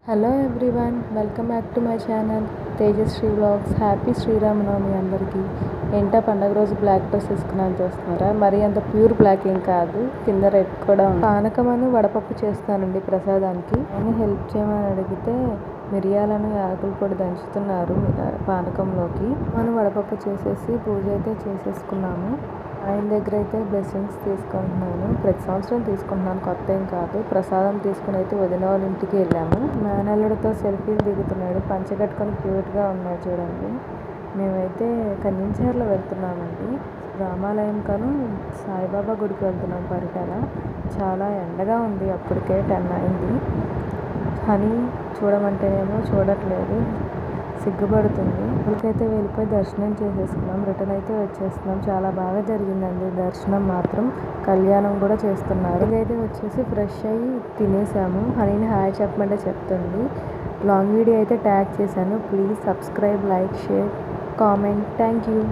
Hello everyone, welcome back to my channel Tejashree vlogs. Happy Sri Rama Navami అందరికీ. ఏంటో పండగ రోజు బ్లాక్ డ్రెస్ వేసుకున్నాను చూస్తున్నారా? మరి అంత ప్యూర్ బ్లాక్ ఏం కాదు, కింద రెడ్ కూడా ఉంది. పానకమని వడపప్పు చేస్తానండి ప్రసాదానికి. నేను హెల్ప్ చేయమని అడిగితే మిరియాలను యాలకుల పొడి దంచుతున్నారు పానకంలోకి. మనం వడపప్పు చేసేసి పూజ అయితే చేసేసుకున్నాము. ఆయన దగ్గర అయితే బ్లెస్సింగ్స్ తీసుకుంటున్నాను. ప్రతి సంవత్సరం తీసుకుంటున్నాను, కొత్త ఏం కాదు. ప్రసాదం తీసుకుని అయితే వదిన వాళ్ళ ఇంటికి వెళ్ళాము. మేనల్లుడితో సెల్ఫీలు దిగుతున్నాడు, పంచ కట్టుకొని క్యూట్గా ఉన్నాడు చూడండి. మేమైతే కన్నించర్లో వెళ్తున్నామండి. రామాలయం కను సాయిబాబా గుడికి వెళ్తున్నాం పరిటాల. చాలా ఎండగా ఉంది, అప్పటికే 10 అయింది. కానీ చూడమంటేనేమో చూడట్లేదు, సిగ్గుపడుతుంది. ఇక్కడికైతే వెళ్ళిపోయి దర్శనం చేసేసుకున్నాం. రిటర్న్ అయితే వచ్చేస్తున్నాం. చాలా బాగా జరిగిందండి దర్శనం మాత్రం. కళ్యాణం కూడా చేస్తున్నారు. ఇదైతే వచ్చేసి ఫ్రెష్ అయ్యి తినేసాము. హనీని హాయ్ చెప్పమంటే చెప్తుంది. లాంగ్ వీడియో అయితే ట్యాగ్ చేశాను. Please subscribe, like, share, comment. Thank you.